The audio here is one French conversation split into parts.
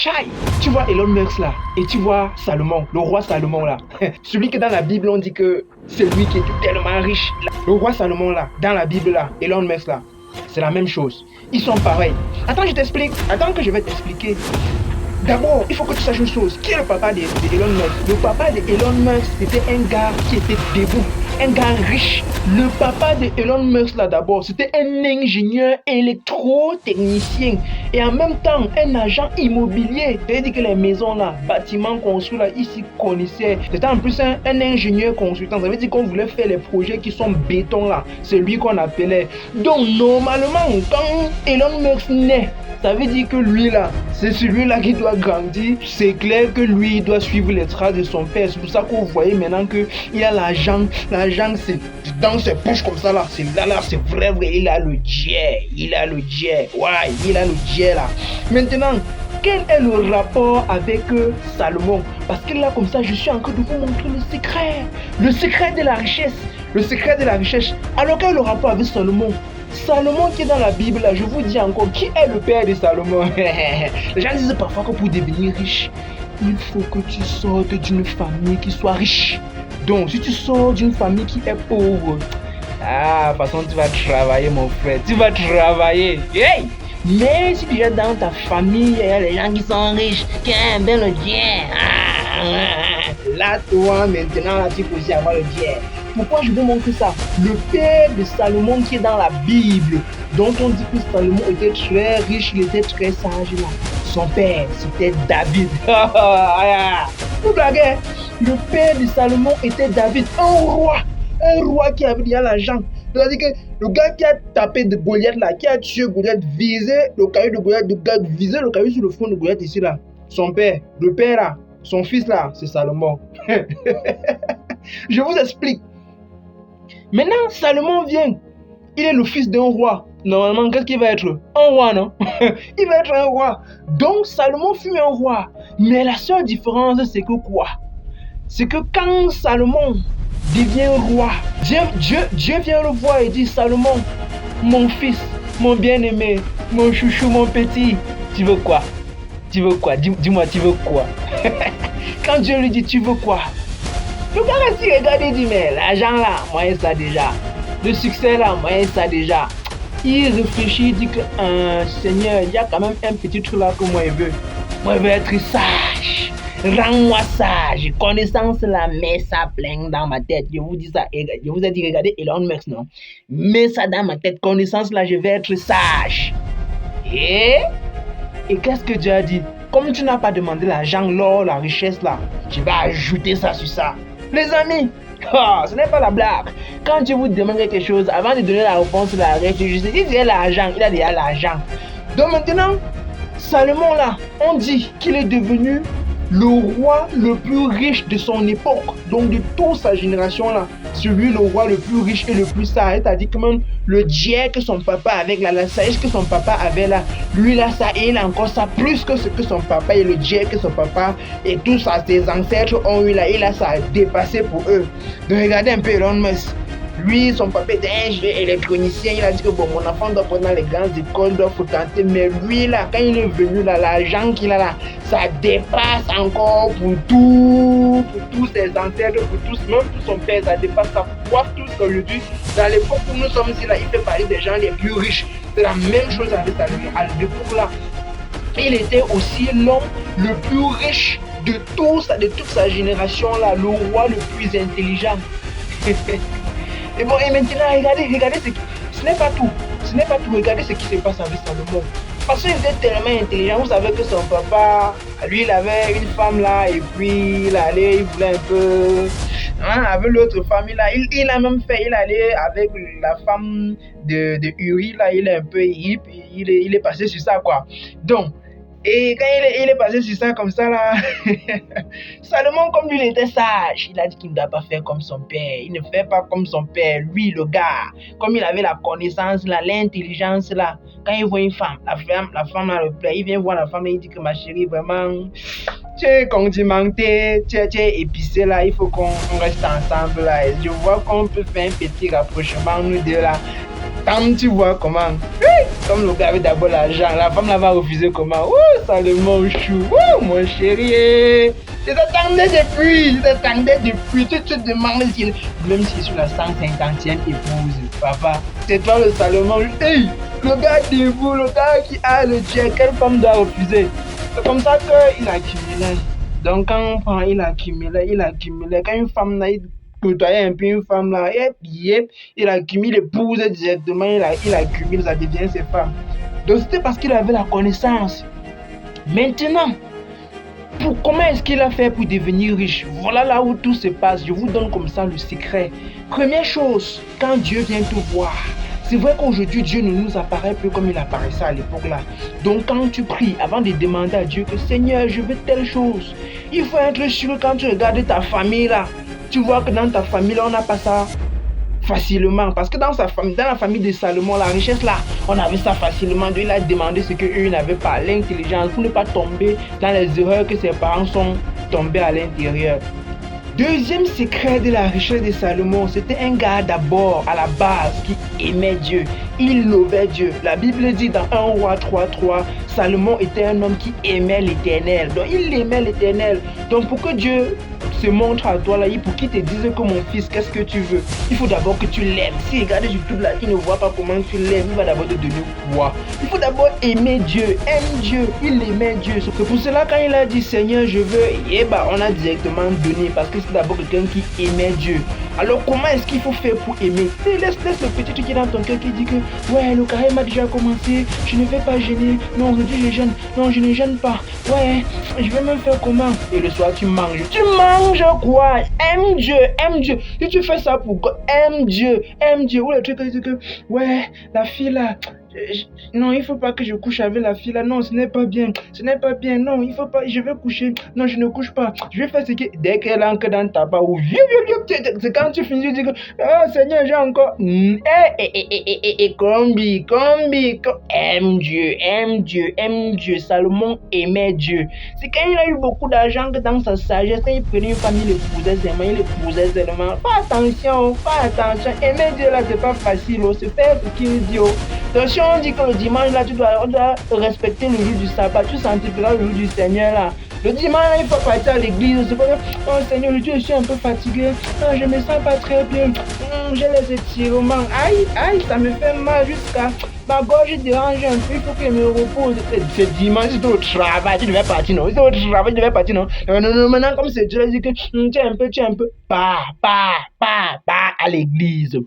Chai, tu vois Elon Musk là, et tu vois Salomon, le roi Salomon là. Celui que dans la Bible on dit que c'est lui qui était tellement riche. Le roi Salomon là, dans la Bible là, Elon Musk là, c'est la même chose. Ils sont pareils. Attends, je t'explique. Attends que je vais t'expliquer. D'abord, il faut que tu saches une chose. Qui est le papa d'Elon Musk? Le papa d'Elon Musk, c'était un gars qui était debout, un gars riche. Le papa d'Elon Musk, là, d'abord, c'était un ingénieur électrotechnicien et en même temps un agent immobilier. C'est-à-dire que les maisons, là, bâtiments construits, là, ici, connaissaient. C'était en plus un ingénieur consultant. Ça veut dire qu'on voulait faire les projets qui sont béton, là. C'est lui qu'on appelait. Donc, normalement, quand Elon Musk naît, ça veut dire que lui là, c'est celui-là qui doit grandir. C'est clair que lui, il doit suivre les traces de son père. C'est pour ça que vous voyez maintenant qu'il a l'argent. L'argent, c'est dans ses poches comme ça là. C'est là, c'est vrai. Il a le jet. Il a le jet. Ouais, il a le jet là. Maintenant, quel est le rapport avec Salomon? Parce que là, comme ça, je suis en train de vous montrer le secret. Le secret de la richesse. Le secret de la richesse. Alors, quel est le rapport avec Salomon? Salomon qui est dans la Bible, là, je vous dis encore, qui est le père de Salomon? Les gens disent parfois que pour devenir riche, il faut que tu sortes d'une famille qui soit riche. Donc, si tu sors d'une famille qui est pauvre, de toute façon, tu vas travailler, mon frère. Tu vas travailler. Hey! Mais si tu es dans ta famille, il y a les gens qui sont riches, qui aiment bien le bien. Là, toi, maintenant, là, tu peux aussi avoir le bien. Pourquoi je vous montre ça? Le père de Salomon qui est dans la Bible, dont on dit que Salomon était très riche, il était très sage là. Son père, c'était David. Vous blaguez? Le père de Salomon était David, un roi qui avait déjà l'argent. C'est-à-dire que le gars qui a tapé de Goliath là, qui a tué Goliath, visé le caillou de Goliath, visé le caillou sur le front de Goliath ici là. Son père, le père là, son fils là, c'est Salomon. Je vous explique. Maintenant, Salomon vient. Il est le fils d'un roi. Normalement, qu'est-ce qu'il va être? Un roi, non? Il va être un roi. Donc, Salomon fut un roi. Mais la seule différence, c'est que quoi? C'est que quand Salomon devient roi, Dieu vient le voir et dit, Salomon, mon fils, mon bien-aimé, mon chouchou, mon petit, tu veux quoi? Tu veux quoi? Dis-moi, tu veux quoi? Quand Dieu lui dit, tu veux quoi? Le gars reste regarder, il dit, mais l'argent là, moi, ça déjà. Le succès là, moi, ça déjà. Il réfléchit, il dit que, Seigneur, il y a quand même un petit truc là que moi, je veux. Moi, je veux être sage. Rends-moi sage. Connaissance là, mets ça plein dans ma tête. Je vous dis ça, je vous ai dit, regardez Elon Musk, non? Mets ça dans ma tête. Connaissance là, je vais être sage. Et qu'est-ce que Dieu a dit? Comme tu n'as pas demandé l'argent, l'or, la richesse là, je vais ajouter ça sur ça. Les amis, ce n'est pas la blague. Quand Dieu vous demande quelque chose, avant de donner la réponse, la réfléchissez. Il dit l'argent, il a déjà l'argent. Donc maintenant, Salomon là, on dit qu'il est devenu le roi le plus riche de son époque. Donc de toute sa génération là, celui le roi le plus riche et le plus sage. C'est-à-dire que même le jet que son papa avait là, la sagesse que son papa avait là, lui là ça, et il a encore ça plus que ce que son papa et le jet que son papa et tout ça, ses ancêtres ont eu là, et là ça a dépassé pour eux. Donc regardez un peu Elon Musk. Lui, son papa était ingénieur électronicien. Il a dit que bon, mon enfant doit prendre dans les grandes écoles, doit tenter. Mais lui, là, quand il est venu, là, l'argent qu'il a là, ça dépasse encore pour tous ses ancêtres, pour tous, même pour son père, ça dépasse, ça coiffe tout ce qu'aujourd'hui. Dans l'époque où nous sommes ici, là, il fait parler des gens les plus riches. C'est la même chose avec Salomon. À l'époque là, il était aussi l'homme le plus riche de toute sa génération là, le roi le plus intelligent. Et bon, et maintenant, regardez ce n'est pas tout. Ce n'est pas tout. Regardez ce qui se passe avec Salomon. Parce qu'il était tellement intelligent. Vous savez que son papa, lui, il avait une femme là, et puis il allait, il voulait un peu. Avec l'autre femme, il a même fait, il allait avec la femme de Uri, là, il est un peu hip, il est passé sur ça, quoi. Donc, et quand il est passé sur ça comme ça là, Salomon comme lui il était sage, il a dit qu'il ne doit pas faire comme son père, il ne fait pas comme son père, lui le gars, comme il avait la connaissance là, l'intelligence là, quand il voit une femme, la femme là le plaît, il vient voir la femme et il dit que ma chérie vraiment, tu es condimenté, tu es épicé là, il faut qu'on reste ensemble là, et je vois qu'on peut faire un petit rapprochement nous deux là, quand tu vois comment. Comme le gars avait d'abord l'argent, la femme là va refuser comment? Ouh, Salomon chou, ouh, mon chéri. Je t'attendais depuis. Tu te demandes si, même si sur la 150e épouse, papa, c'est toi le Salomon. Hey, le gars debout, le gars qui a le Dieu, quelle femme doit refuser? C'est comme ça qu'il accumulait. Donc quand on prend, il accumulait. Quand une femme là, il côtoyait un peu une femme là, il accumule, épouse directement, il accumule, ça devient ses femmes. Donc c'était parce qu'il avait la connaissance. Maintenant, comment est-ce qu'il a fait pour devenir riche? Voilà là où tout se passe. Je vous donne comme ça le secret. Première chose, quand Dieu vient te voir, c'est vrai qu'aujourd'hui Dieu ne nous apparaît plus comme il apparaissait à l'époque là. Donc quand tu pries, avant de demander à Dieu que Seigneur, je veux telle chose, il faut être sûr quand tu regardes ta famille là, tu vois que dans ta famille là, on n'a pas ça facilement. Parce que dans la famille de Salomon, la richesse là, on avait ça facilement. Dieu il a demandé ce qu'eux n'avaient pas, l'intelligence, pour ne pas tomber dans les erreurs que ses parents sont tombés à l'intérieur. Deuxième secret de la richesse de Salomon, c'était un gars d'abord, à la base, qui aimait Dieu. Il louait Dieu. La Bible dit dans 1 Roi 3:3, Salomon était un homme qui aimait l'Éternel. Donc il aimait l'Éternel. Donc pour que Dieu se montre à toi là, pour qu'il te dise que mon fils, qu'est-ce que tu veux? Il faut d'abord que tu l'aimes. Si regarde YouTube là, qui ne voit pas comment tu l'aimes, il va d'abord te donner quoi? Il faut d'abord aimer Dieu. Aime Dieu. Il aimait Dieu. C'est pour cela quand il a dit Seigneur, je veux, et bah on a directement donné parce que c'est d'abord quelqu'un qui aimait Dieu. Alors comment est-ce qu'il faut faire pour aimer? Laisse le petit truc qui est dans ton cœur qui dit que ouais, le carême a déjà commencé, je ne vais pas gêner. Non, aujourd'hui je gêne. Non, je ne gêne pas. Ouais, je vais même faire comment? Et le soir tu manges. Tu manges quoi? Aime Dieu, aime Dieu. Si tu fais ça pour quoi? Aime Dieu, aime Dieu. Ou le truc qui dit que ouais, la fille là, non, il faut pas que je couche avec la fille là. Non, ce n'est pas bien. Ce n'est pas bien. Non, il faut pas. Je vais coucher. Non, je ne couche pas. Je vais faire ce qui. Dès qu'elle entre dans ta part, ou c'est quand tu finis, tu dis que oh Seigneur, j'ai encore. Combi. Aime Dieu, aime Dieu, aime Dieu. Salomon aimait Dieu. C'est quand il a eu beaucoup d'argent que dans sa sagesse, quand il prenait une famille, il épousait seulement. Fais attention. Aimer Dieu là, c'est pas facile. C'est faire ce qu'il dit. Donc si on dit que le dimanche là, on doit respecter le jour du sabbat, tu sanctifieras le jour du Seigneur là. Le dimanche là, il faut partir à l'église. C'est pas que, oh Seigneur, le Dieu, je suis un peu fatigué. Non, je me sens pas très bien. J'ai les étirements. Aïe, ça me fait mal jusqu'à ma gorge dérange un peu. Il faut que je me repose. C'est dimanche, c'est au travail, tu devais partir, non? C'est au travail, tu devais partir, non? Non, maintenant, comme c'est Dieu, il dit que tu es un peu. Pas à l'église.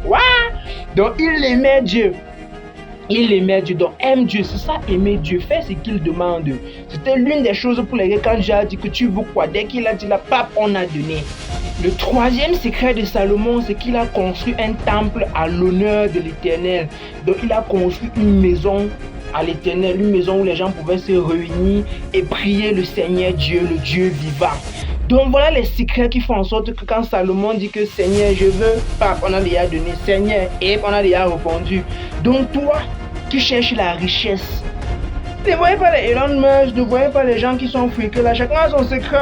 Ouah. Donc, il aimait Dieu. Donc aime Dieu, c'est ça aimer Dieu, faire ce qu'il demande. C'était l'une des choses pour lesquelles quand j'ai dit que tu veux quoi, dès qu'il a dit la pape, on a donné. Le troisième secret de Salomon, c'est qu'il a construit un temple à l'honneur de l'Éternel. Donc il a construit une maison à l'Éternel, une maison où les gens pouvaient se réunir et prier le Seigneur Dieu, le Dieu vivant. Donc voilà les secrets qui font en sorte que quand Salomon dit que Seigneur je veux, pape, on a déjà donné, Seigneur, et on a déjà répondu. Donc toi qui cherches la richesse, ne voyez pas les Elon Musk, ne voyez pas les gens qui sont friqués là, chacun a son secret.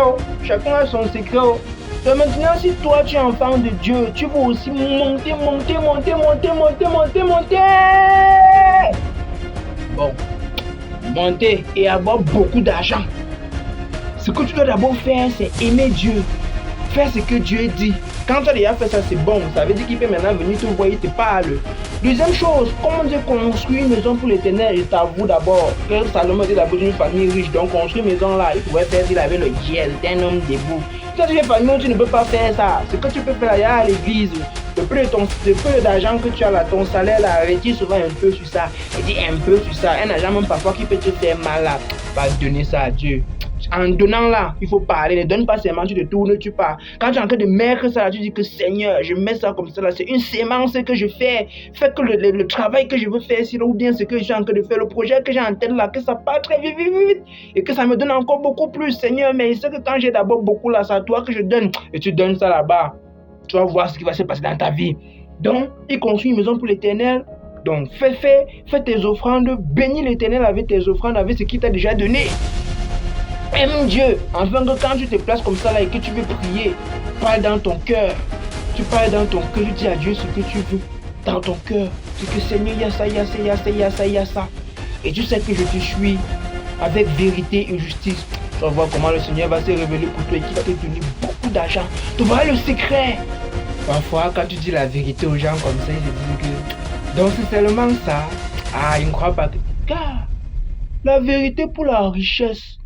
Donc maintenant si toi tu es enfant de Dieu, tu veux aussi monter. Bon, monter et avoir beaucoup d'argent. Ce que tu dois d'abord faire, c'est aimer Dieu. Faire ce que Dieu dit. Quand tu as déjà fait ça, c'est bon. Ça veut dire qu'il peut maintenant venir te voir, il te parle. Deuxième chose, comment Dieu construit une maison pour l'Éternel? Je t'avoue d'abord que Salomon était d'abord d'une famille riche. Donc construire une maison là, il pouvait faire s'il avait le gel d'un homme debout. Si tu es une famille, tu ne peux pas faire ça. Ce que tu peux faire là, à l'église, le peu d'argent que tu as là, ton salaire là, retire souvent un peu sur ça. Et dis un peu sur ça. Un argent même parfois qui peut te faire mal là, va donner ça à Dieu. En donnant là, il faut parler. Ne donne pas seulement, tu te tournes, tu pars. Quand tu es en train de mettre ça là, tu dis que Seigneur, je mets ça comme ça là. C'est une sémence que je fais. Fais que le travail que je veux faire ici là, ou bien ce que je suis en train de faire, le projet que j'ai en tête là, que ça part très vite. Et que ça me donne encore beaucoup plus, Seigneur. Mais c'est que quand j'ai d'abord beaucoup là, c'est à toi que je donne. Et tu donnes ça là-bas. Tu vas voir ce qui va se passer dans ta vie. Donc, il construit une maison pour l'Éternel. Donc, fais tes offrandes. Bénis l'Éternel avec tes offrandes, avec ce qu'il t'a déjà donné. Aime Dieu, afin que quand tu te places comme ça là et que tu veux prier, parle dans ton cœur. Tu parles dans ton cœur, tu dis à Dieu ce que tu veux. dans ton cœur. C'est que Seigneur, il y a ça, il y a ça, il y a ça, il y a ça, il y a ça. Et tu sais que je te suis avec vérité et justice. Tu vas voir comment le Seigneur va se révéler pour toi et qui va te donner beaucoup d'argent. Tu verras le secret. Parfois, quand tu dis la vérité aux gens comme ça, ils se disent que... Donc c'est seulement ça. Ah, ils ne croient pas que... Car la vérité pour la richesse.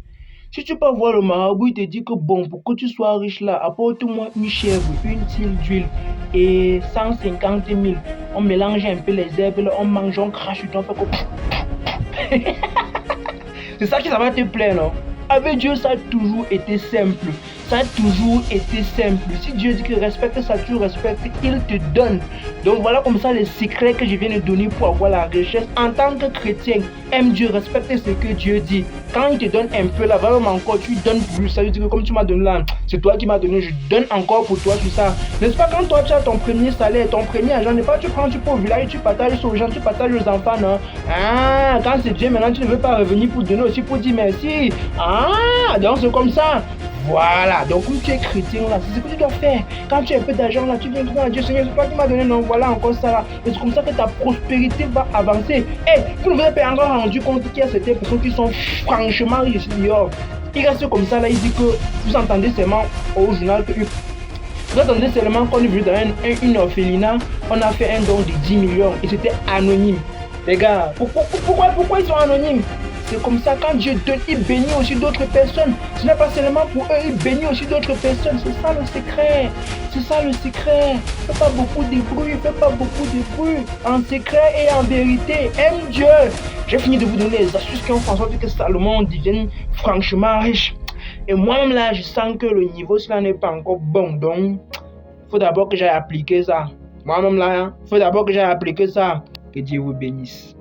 Si tu peux voir le marabout, il te dit que bon, pour que tu sois riche là, apporte-moi une chèvre, une tille d'huile et 150 000. On mélange un peu les herbes, là, on mange, on crache, on fait comme... C'est ça qui ça va te plaire, non? Avec Dieu, ça a toujours été simple. Ça a toujours été simple. Si Dieu dit que respecte ça, tu respectes, il te donne. Donc voilà comme ça les secrets que je viens de donner pour avoir la richesse. En tant que chrétien, aime Dieu, respecte ce que Dieu dit. Quand il te donne un peu là, vraiment encore, tu donnes plus. Ça veut dire que comme tu m'as donné là, c'est toi qui m'as donné, je donne encore pour toi tout ça. N'est-ce pas quand toi tu as ton premier salaire, ton premier argent, n'est pas tu prends, tu peux au village, tu partages aux gens, tu partages aux enfants, non? Ah, quand c'est Dieu, maintenant tu ne veux pas revenir pour donner aussi, pour dire merci. Ah, donc c'est comme ça. Voilà, donc comme tu es chrétien là, c'est ce que tu dois faire. Quand tu as un peu d'argent là, tu viens dire à Dieu, Seigneur, c'est toi qui m'as donné, non, voilà encore ça là. Et c'est comme ça que ta prospérité va avancer. Et vous ne vous êtes pas encore rendu compte qu'il y a certaines personnes qui sont franchement riches dehors. Il reste comme ça là, il dit que vous entendez seulement au journal que vous entendez seulement qu'on est venu dans une orphelinat, on a fait un don de 10 millions et c'était anonyme. Les gars, pourquoi ils sont anonymes? C'est comme ça, quand Dieu donne, il bénit aussi d'autres personnes. Ce n'est pas seulement pour eux, il bénit aussi d'autres personnes. C'est ça le secret. C'est ça le secret. Fais pas beaucoup de bruit, fais pas beaucoup de bruit. En secret et en vérité, aime Dieu. J'ai fini de vous donner les astuces qui ont fait en sorte que Salomon devienne franchement riche. Et moi-même là, je sens que le niveau cela n'est pas encore bon. Donc, il faut d'abord que j'aille appliquer ça. Moi-même là, il faut d'abord que j'aille appliquer ça. Que Dieu vous bénisse.